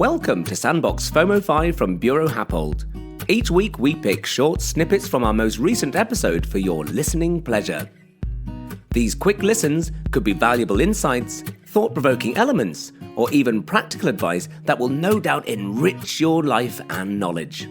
Welcome to Sandbox FOMO5 from Buro Happold. Each week we pick short snippets from our most recent episode for your listening pleasure. These quick listens could be valuable insights, thought-provoking elements, or even practical advice that will no doubt enrich your life and knowledge.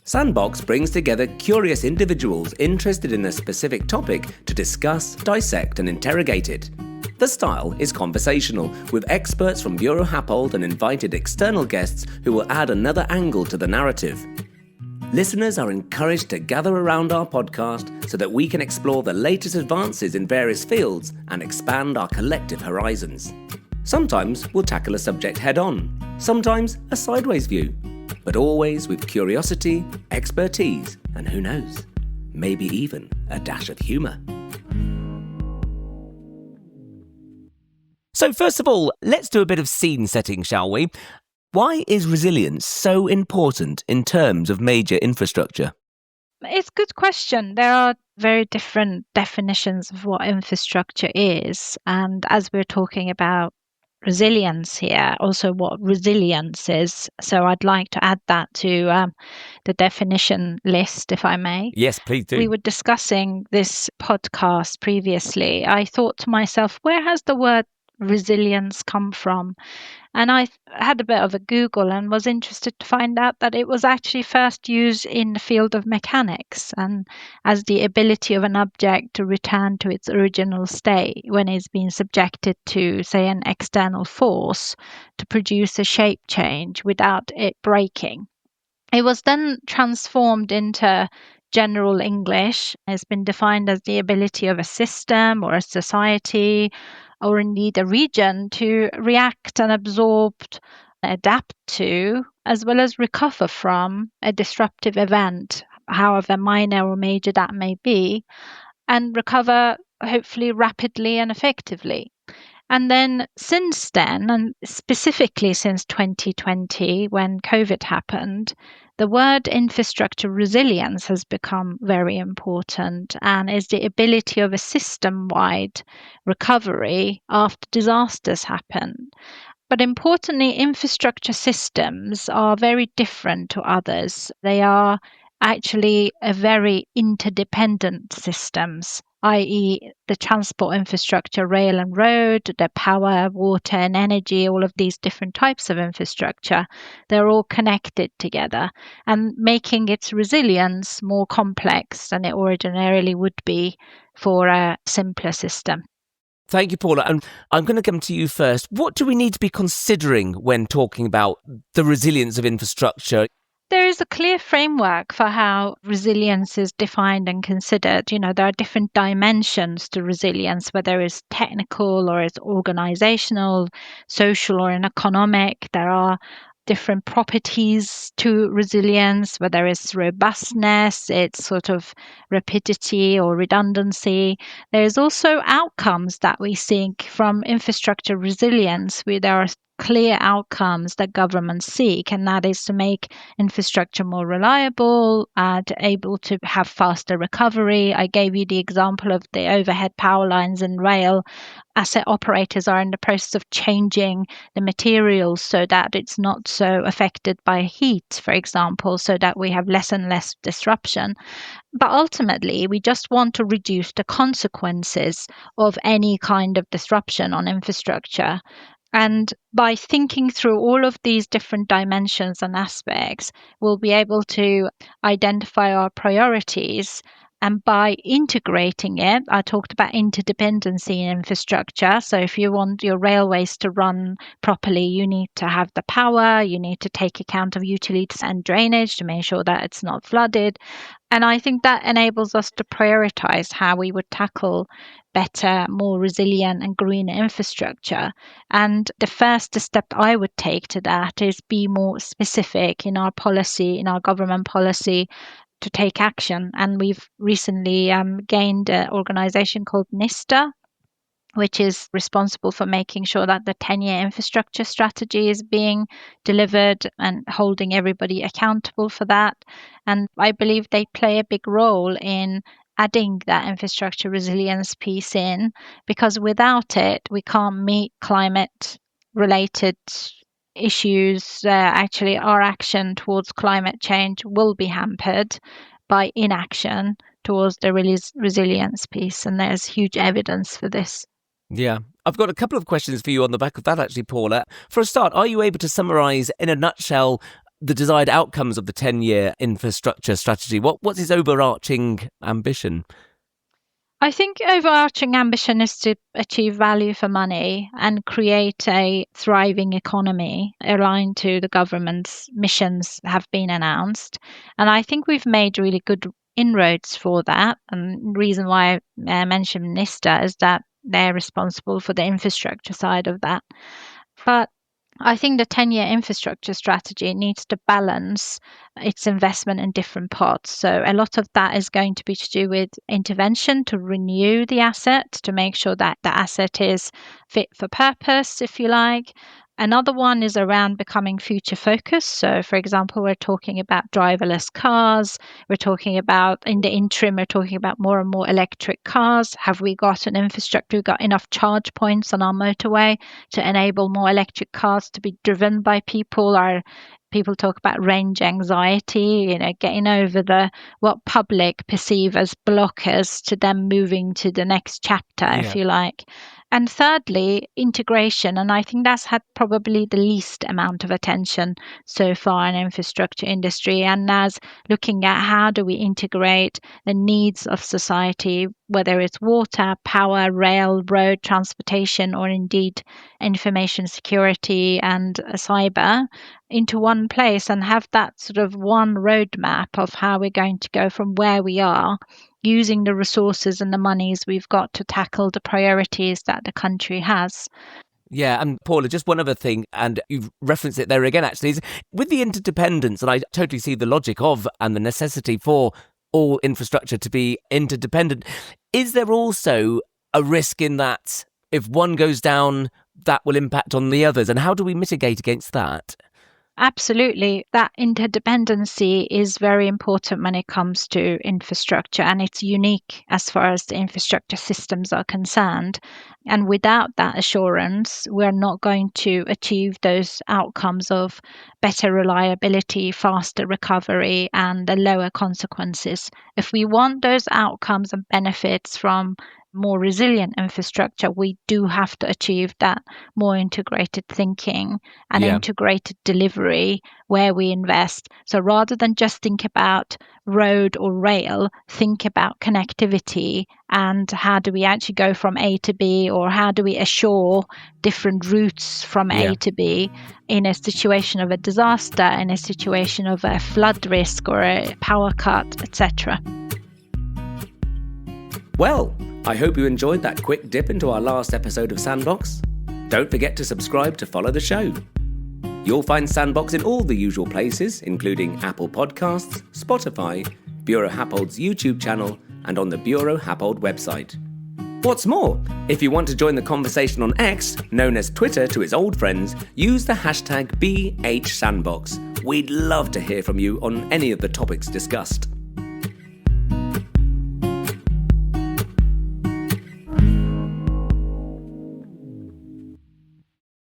Sandbox brings together curious individuals interested in a specific topic to discuss, dissect, and interrogate it. The style is conversational, with experts from Buro Happold and invited external guests who will add another angle to the narrative. Listeners are encouraged to gather around our podcast so that we can explore the latest advances in various fields and expand our collective horizons. Sometimes we'll tackle a subject head-on, sometimes a sideways view, but always with curiosity, expertise, and who knows, maybe even a dash of humour. So first of all, let's do a bit of scene setting, shall we? Why is resilience so important in terms of major infrastructure? It's a good question. There are very different definitions of what infrastructure is. And as we're talking about resilience here, also what resilience is. So I'd like to add that to the definition list, if I may. Yes, please do. We were discussing this podcast previously. I thought to myself, where has the word resilience come from? And I had a bit of a Google and was interested to find out that it was actually first used in the field of mechanics and as the ability of an object to return to its original state when it's been subjected to, say, an external force to produce a shape change without it breaking. It was then transformed into general English. It's been defined as the ability of a system or a society or indeed a region to react and absorb, adapt to, as well as recover from a disruptive event, however minor or major that may be, and recover hopefully rapidly and effectively. And then since then, and specifically since 2020, when COVID happened, the word infrastructure resilience has become very important and is the ability of a system-wide recovery after disasters happen. But importantly, infrastructure systems are very different to others. They are actually a very interdependent systems, i.e. the transport infrastructure, rail and road, the power, water and energy, all of these different types of infrastructure, they're all connected together and making its resilience more complex than it ordinarily would be for a simpler system. Thank you, Paula. And I'm going to come to you first. What do we need to be considering when talking about the resilience of infrastructure? There is a clear framework for how resilience is defined and considered. There are different dimensions to resilience, whether it's technical or it's organizational, social or economic. There are different properties to resilience, whether it's robustness, it's sort of rapidity or redundancy. There's also outcomes that we seek from infrastructure resilience, where there are clear outcomes that governments seek, and that is to make infrastructure more reliable and able to have faster recovery. I gave you the example of the overhead power lines and rail. Asset operators are in the process of changing the materials so that it's not so affected by heat, for example, so that we have less and less disruption. But ultimately, we just want to reduce the consequences of any kind of disruption on infrastructure. And by thinking through all of these different dimensions and aspects, we'll be able to identify our priorities. And by integrating it, I talked about interdependency in infrastructure. So if you want your railways to run properly, you need to have the power, you need to take account of utilities and drainage to make sure that it's not flooded. And I think that enables us to prioritize how we would tackle better, more resilient and green infrastructure. And the first step I would take to that is be more specific in our policy, in our government policy, to take action. And we've recently gained an organization called NISTA, which is responsible for making sure that the 10-year infrastructure strategy is being delivered and holding everybody accountable for that. And I believe they play a big role in adding that infrastructure resilience piece in, because without it, we can't meet climate related issues, actually our action towards climate change will be hampered by inaction towards the resilience piece. And there's huge evidence for this. Yeah. I've got a couple of questions for you on the back of that, actually, Paula. For a start, are you able to summarise in a nutshell the desired outcomes of the 10-year infrastructure strategy? What's its overarching ambition? I think overarching ambition is to achieve value for money and create a thriving economy aligned to the government's missions have been announced. And I think we've made really good inroads for that. And the reason why I mentioned NISTA is that they're responsible for the infrastructure side of that. But I think the 10-year infrastructure strategy needs to balance its investment in different pots. So a lot of that is going to be to do with intervention to renew the asset, to make sure that the asset is fit for purpose, if you like. Another one is around becoming future focused. So, for example, we're talking about driverless cars. We're talking about, in the interim, we're talking about more and more electric cars. Have we got an infrastructure? We've got enough charge points on our motorway to enable more electric cars to be driven by people. People talk about range anxiety, getting over what public perceive as blockers to them moving to the next chapter, if you like. And thirdly, integration. And I think that's had probably the least amount of attention so far in infrastructure industry. And as looking at how do we integrate the needs of society, whether it's water, power, rail, road, transportation, or indeed information security and cyber into one place, and have that sort of one roadmap of how we're going to go from where we are, using the resources and the monies we've got to tackle the priorities that the country has. Yeah, and Paula, just one other thing, and you've referenced it there again, actually, is with the interdependence, and I totally see the logic of and the necessity for all infrastructure to be interdependent. Is there also a risk in that if one goes down, that will impact on the others? And how do we mitigate against that? Absolutely. That interdependency is very important when it comes to infrastructure, and it's unique as far as the infrastructure systems are concerned. And without that assurance, we're not going to achieve those outcomes of better reliability, faster recovery, and lower consequences. If we want those outcomes and benefits from more resilient infrastructure, we do have to achieve that more integrated thinking and integrated delivery where we invest. So rather than just think about road or rail, think about connectivity and how do we actually go from A to B, or how do we assure different routes from A to B in a situation of a disaster, in a situation of a flood risk or a power cut, etc. Well, I hope you enjoyed that quick dip into our last episode of Sandbox. Don't forget to subscribe to follow the show. You'll find Sandbox in all the usual places, including Apple Podcasts, Spotify, Buro Happold's YouTube channel, and on the Buro Happold website. What's more, if you want to join the conversation on X, known as Twitter to its old friends, use the hashtag BHSandbox. We'd love to hear from you on any of the topics discussed.